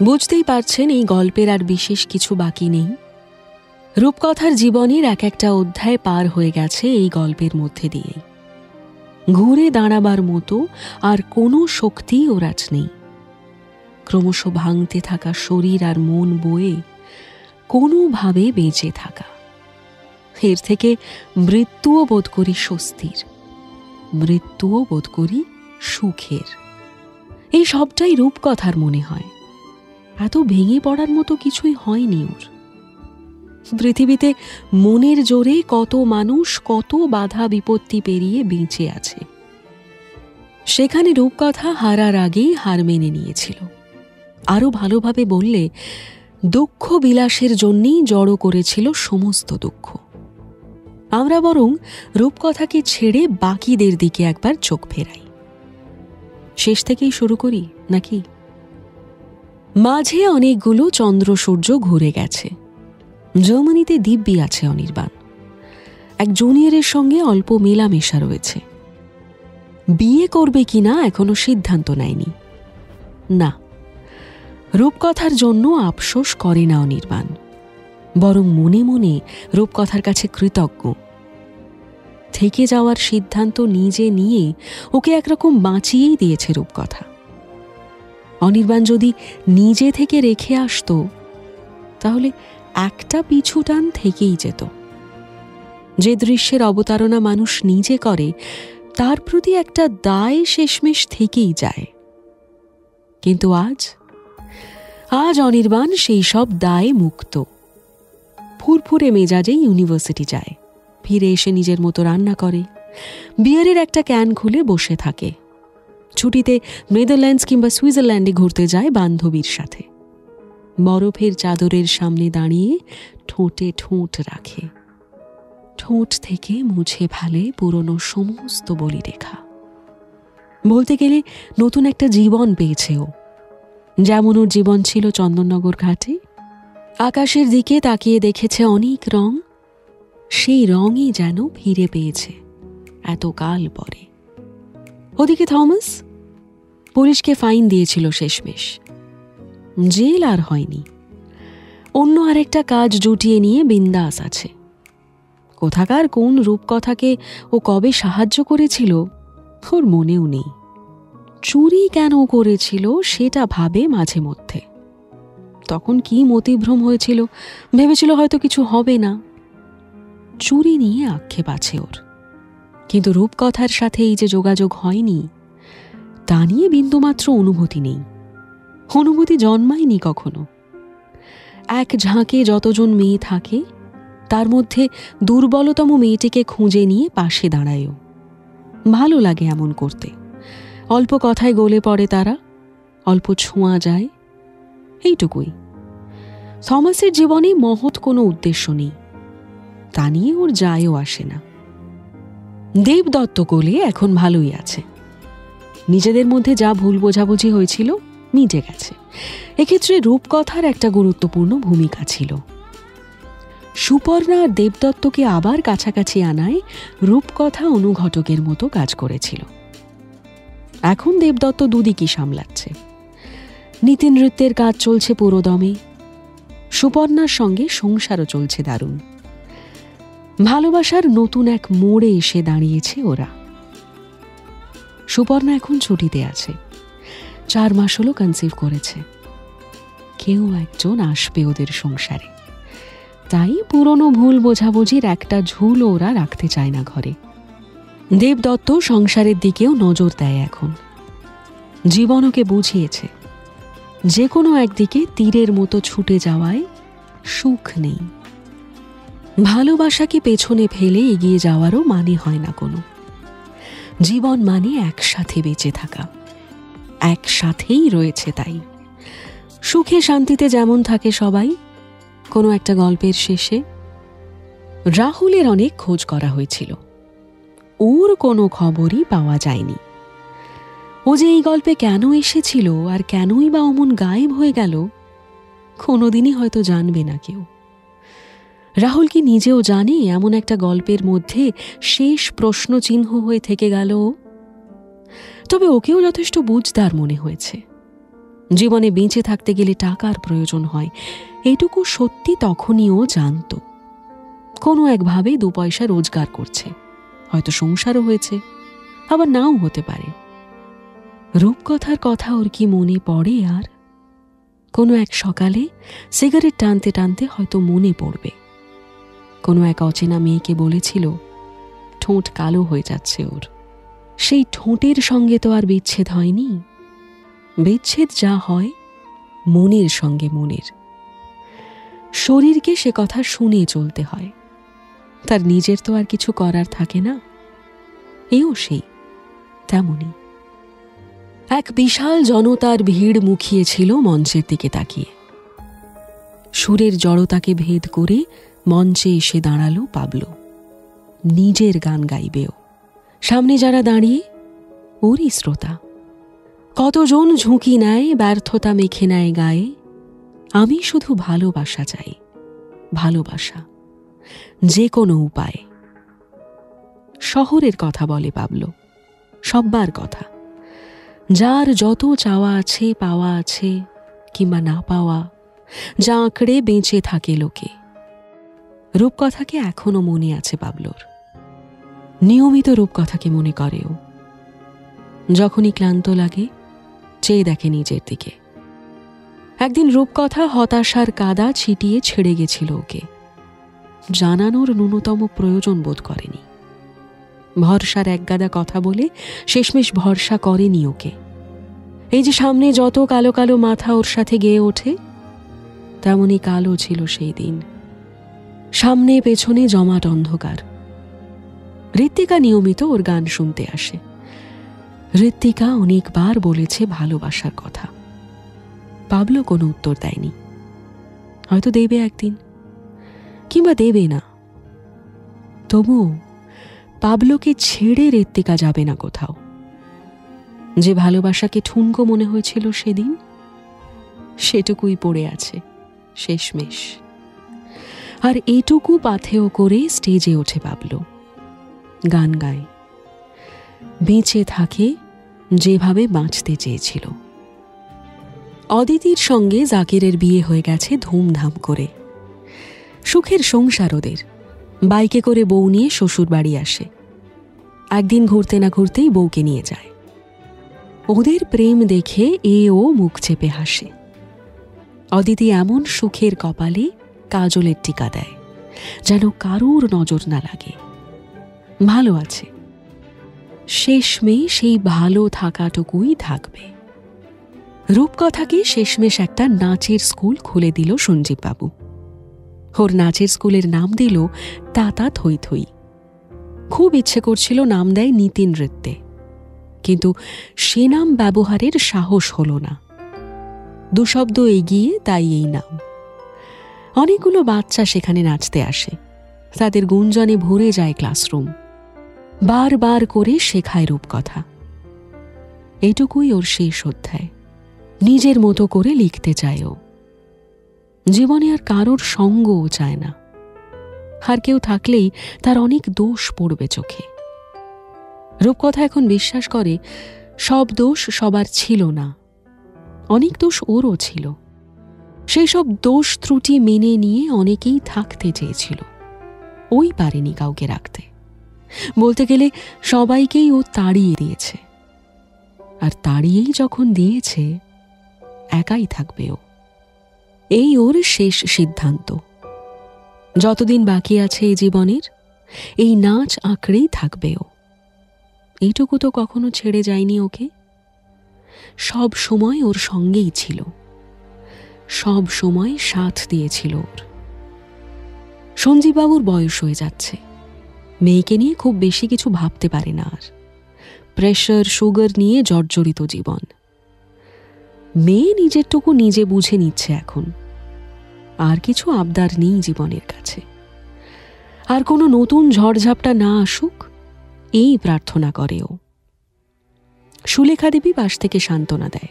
বুঝতেই পারছেন এই গল্পের আর বিশেষ কিছু বাকি নেই। রূপকথার জীবনের এক একটা অধ্যায় পার হয়ে গেছে এই গল্পের মধ্যে দিয়েই। ঘুরে দাঁড়াবার মতো আর কোনো শক্তি ওর আজ নেই। ক্রমশ ভাঙতে থাকা শরীর আর মন বয়ে কোনোভাবে বেঁচে থাকা, এর থেকে মৃত্যুও বোধ করি স্বস্তির, মৃত্যুও বোধ করি সুখের। এই সবটাই রূপকথার মনে হয়। এত ভেঙে পড়ার মতো কিছুই হয়নি ওর। পৃথিবীতে মনের জোরে কত মানুষ কত বাধা বিপত্তি পেরিয়ে বেঁচে আছে, সেখানে রূপকথা হারার আগেই হার মেনে নিয়েছিল। আরো ভালোভাবে বললে, দুঃখ বিলাসের জন্যই জড়ো করেছিল সমস্ত দুঃখ। আমরা বরং রূপকথাকে ছেড়ে বাকিদের দিকে একবার চোখ ফেরাই। শেষ থেকেই শুরু করি নাকি? মাঝে অনেকগুলো চন্দ্র সূর্য ঘুরে গেছে। জার্মানিতে দিব্যি আছে অনির্বাণ। এক জুনিয়রের সঙ্গে অল্প মেলামেশা রয়েছে। বিয়ে করবে কিনা এখনো সিদ্ধান্ত নেয়নি। না, রূপকথার জন্য আফসোস করে না অনির্বাণ, বরং মনে মনে রূপকথার কাছে কৃতজ্ঞ। থেকে যাওয়ার সিদ্ধান্ত নিজে নিয়ে ওকে একরকম বাঁচিয়েই দিয়েছে রূপকথা। অনির্বাণ যদি নিজে থেকে রেখে আসতো তাহলে একটা পিছু টান থেকেই যেত। যে দৃশ্যের অবতারণা মানুষ নিজে করে তার প্রতি একটা দায় শেষমেশ থেকেই যায়। কিন্তু আজ অনির্বাণ সেই সব দায়ে মুক্ত। ফুরফুরে মেজাজে ইউনিভার্সিটি যায়, ফিরে এসে নিজের মতো রান্না করে, বিয়ারের একটা ক্যান খুলে বসে থাকে। ছুটিতে নেদারল্যান্ডস কিংবা সুইজারল্যান্ডে ঘুরতে যায় বান্ধবীর সাথে। বরফের চাদরের সামনে দাঁড়িয়ে ঠোঁটে ঠোঁট রাখে, ঠোঁট থেকে মুছে ফেলে পুরনো সমস্ত বলিরেখা। বলতে গেলে নতুন একটা জীবন পেয়েছে ও। যেমন ওর জীবন ছিল চন্দননগর ঘাটে, আকাশের দিকে তাকিয়ে দেখেছে অনেক রং, সেই রঙই যেন ফিরে পেয়েছে এতকাল পরে। ওদিকে থমাস পুলিশকে ফাইন দিয়েছিল শেষমেশ। জেল আর হয়নি, অন্য আরেকটা কাজ জুটিয়ে নিয়ে বিন্দাস আছে। কোথাকার কোন রূপকথাকে ও কবে সাহায্য করেছিল ওর মনেও নেই। চুরি কেন করেছিল সেটা ভাবে মাঝে মধ্যে। তখন কি মতিভ্রম হয়েছিল, ভেবেছিল হয়তো কিছু হবে না। চুরি নিয়ে আক্ষেপ আছে ওর, কিন্তু রূপকথার সাথে এই যে যোগাযোগ হয়নি তা নিয়ে বিন্দুমাত্র অনুভূতি নেই। অনুভূতি জন্মায়নি কখনো। এক ঝাঁকে যতজন মেয়ে থাকে তার মধ্যে দুর্বলতম মেয়েটিকে খুঁজে নিয়ে পাশে দাঁড়ায়ও। ভালো লাগে এমন করতে। অল্প কথায় গলে পড়ে তারা, অল্প ছোঁয়া যায়, এইটুকুই। থমাসের জীবনে মহৎ কোনো উদ্দেশ্য নেই, তা নিয়ে ওর যায়ও আসে না। দেবদত্ত কোলে এখন ভালোই আছে। নিজেদের মধ্যে যা ভুল বোঝাবুঝি হয়েছিল মিটে গেছে। এক্ষেত্রে রূপকথার একটা গুরুত্বপূর্ণ ভূমিকা ছিল। সুপর্ণা আর দেবদত্তকে আবার কাছাকাছি আনায় রূপকথা অনুঘটকের মতো কাজ করেছিল। এখন দেবদত্ত দুদিকই সামলাচ্ছে। নীতি নৃত্যের কাজ চলছে পুরোদমে, সুপর্ণার সঙ্গে সংসারও চলছে দারুণ। ভালোবাসার নতুন এক মোড়ে এসে দাঁড়িয়েছে ওরা। সুপর্ণা এখন ছুটিতে আছে, 4 মাস হলো কনসিভ করেছে। কেউ একজন আসবে ওদের সংসারে, তাই পুরনো ভুল বোঝাবুঝির একটা ঝুল ওরা রাখতে চায় না ঘরে। দেবদত্ত সংসারের দিকেও নজর দেয় এখন। জীবন ওকে বুঝিয়েছে যে কোনো একদিকে তীরের মতো ছুটে যাওয়ায় সুখ নেই। ভালোবাসাকে পেছনে ফেলে এগিয়ে যাওয়ারও মানে হয় না কোনো। জীবন মানে একসাথে বেঁচে থাকা, একসাথেই রয়েছে। তাই সুখে শান্তিতে যেমন থাকে সবাই, কোনো একটা গল্পের শেষে রাহুলের অনেক খোঁজ করা হয়েছিল, ওর কোনো খবরই পাওয়া যায়নি। ও যে এই গল্পে কেন এসেছিল আর কেনই বা অমন গায়েব হয়ে গেল কোনোদিনই হয়তো জানবে না কেউ। রাহুল কি নিজেও জানে এমন একটা গল্পের মধ্যে শেষ প্রশ্ন চিহ্ন হয়ে থেকে গেল? তবে ওকেও যথেষ্ট বুঝদার মনে হয়েছে। জীবনে বেঁচে থাকতে গেলে টাকার প্রয়োজন হয়, এইটুকু সত্যি তখনই ও জানত। কোনো একভাবে 2 পয়সা রোজগার করছে, হয়তো সংসারও হয়েছে, আবার নাও হতে পারে। রূপকথার কথা ওর কি মনে পড়ে আর? কোনো এক সকালে সিগারেট টানতে টানতে হয়তো মনে পড়বে কোনো এক অচেনা মেয়েকে বলেছিল ঠোঁট কালো হয়ে যাচ্ছে ওর। সেই ঠোঁটের সঙ্গে তো আর বিচ্ছেদ হয়নি, বিচ্ছেদ যা হয় মনের সঙ্গে মনের। শরীরকে সে কথা শুনে চলতে হয়, তার নিজের তো আর কিছু করার থাকে না। এও সেই তেমনি। এক বিশাল জনতার ভিড় মুখিয়েছিল মঞ্চের দিকে তাকিয়ে। সুরের জড়তাকে ভেদ করে মঞ্চে এসে দাঁড়ালো পাবলো। নিজের গান গাইবেও। সামনে যারা দাঁড়িয়ে ওরই শ্রোতা। কতজন ঝুঁকি নেয়, ব্যর্থতা মেখে নেয় গায়ে। আমি শুধু ভালোবাসা চাই, ভালোবাসা, যে কোনো উপায়ে। শহরের কথা বলে পাবলো, সব্বার কথা। যার যত চাওয়া আছে, পাওয়া আছে কিংবা না পাওয়া, যা আঁকড়ে বেঁচে থাকে লোকে। রূপকথাকে এখনো মনে আছে পাবলোর। নিয়মিত রূপকথাকে মনে করেও। যখনই ক্লান্ত লাগে চেয়ে দেখে নিজের দিকে। একদিন রূপকথা হতাশার কাদা ছিটিয়ে ছেড়ে গেছিল ওকে। জানানোর ন্যূনতম প্রয়োজন বোধ করেনি। ভরসার একগাদা কথা বলে শেষমেশ ভরসা করেনি ওকে। এই যে সামনে যত কালো কালো মাথা ওর সাথে গেয়ে ওঠে, তেমনি কালো ছিল সেই দিন। সামনে পেছনে জমাট অন্ধকার। ঋত্বিকা নিয়মিত ওর গান শুনতে আসে। ঋত্বিকা অনেকবার বলেছে ভালোবাসার কথা। পাবলো কোনো উত্তর দেয়নি। হয়তো দেবে একদিন, কিংবা দেবে না। তবুও পাবলোকে ছেড়ে ঋত্বিকা যাবে না কোথাও। যে ভালোবাসাকে ঠুনকো মনে হয়েছিল সেদিন, সেটুকুই পড়ে আছে শেষমেশ। আর এটুকু পাথেয় করে স্টেজে ওঠে পাবলো, গান গায়, বেঁচে থাকে যেভাবে বাঁচতে চেয়েছিল। অদিতির সঙ্গে জাকিরের বিয়ে হয়ে গেছে ধুমধাম করে। সুখের সংসার ওদের। বাইকে করে বউ নিয়ে শ্বশুর বাড়ি আসে। একদিন ঘুরতে না ঘুরতেই বউকে নিয়ে যায়। ওদের প্রেম দেখে ও মুখ চেপে হাসে। অদিতি এমন সুখের কপালে কাজলের টিকা দেয় যেন কারুর নজর না লাগে। ভালো আছে, শেষমেশ সেই ভালো থাকাটুকুই থাকবে। রূপকথাকে শেষমেশ একটা নাচের স্কুল খুলে দিল সঞ্জীব বাবু। ওর নাচের স্কুলের নাম দিল তাতা থই থই। খুব ইচ্ছে করছিল নাম দেয় নিতিন নৃত্যে, কিন্তু সে নাম ব্যবহারের সাহস হলো না। 2 শব্দ এগিয়ে তাই এই নাম। অনেকগুলো বাচ্চা সেখানে নাচতে আসে। তাদের গুঞ্জনে ভরে যায় ক্লাসরুম। বারবার করে শেখায় রূপকথা। এটুকুই ওর শেষ অধ্যায়। নিজের মতো করে লিখতে চায় ও। জীবনে আর কারোর সঙ্গও চায় না। আর কেউ থাকলেই তার অনেক দোষ পড়বে চোখে। রূপকথা এখন বিশ্বাস করে সব দোষ সবার ছিল না, অনেক দোষ ওরও ছিল। সেই সব দোষ ত্রুটি মেনে নিয়ে অনেকেই থাকতে চেয়েছিল, ওই পারেনি কাউকে রাখতে। বলতে গেলে সবাইকেই ও তাড়িয়ে দিয়েছে। আর তাড়িয়েই যখন দিয়েছে, একাই থাকবে ও। এই ওর শেষ সিদ্ধান্ত। যতদিন বাকি আছে এই জীবনের, এই নাচ আঁকড়েই থাকবে ও। এইটুকু তো কখনো ছেড়ে যায়নি ওকে। সব সময় ওর সঙ্গেই ছিল, সব সময় সাথ দিয়েছিল ওর। সঞ্জীববাবুর বয়স হয়ে যাচ্ছে। মেয়েকে নিয়ে খুব বেশি কিছু ভাবতে পারে না আর। প্রেশার, সুগার নিয়ে জর্জরিত জীবন। মেয়ে নিজেরটুকু নিজে বুঝে নিচ্ছে এখন। আর কিছু আবদার নেই জীবনের কাছে। আর কোনো নতুন ঝড়ঝাপটা না আসুক, এই প্রার্থনা করে ও। সুলেখা দেবী পাশ থেকে সান্ত্বনা দেয়,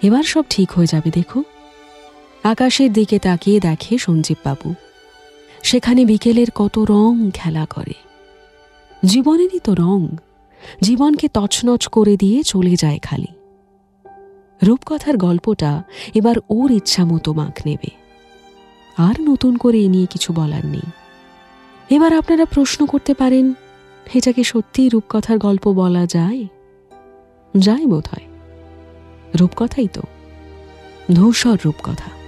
এবার সব ঠিক হয়ে যাবে দেখো। আকাশের দিকে তাকিয়ে দেখে সঞ্জীববাবু। সেখানে বিকেলের কত রং খেলা করে। জীবনেরই তো রং, জীবনকে তছনছ করে দিয়ে চলে যায় খালি। রূপকথার গল্পটা এবার ওর ইচ্ছা মতো মাখ নেবে। আর নতুন করে এ নিয়ে কিছু বলার নেই। এবার আপনারা প্রশ্ন করতে পারেন, এটাকে সত্যিই রূপকথার গল্প বলা যায়? যায় বোধ হয়। রূপকথাই তো, ধূসর রূপকথা।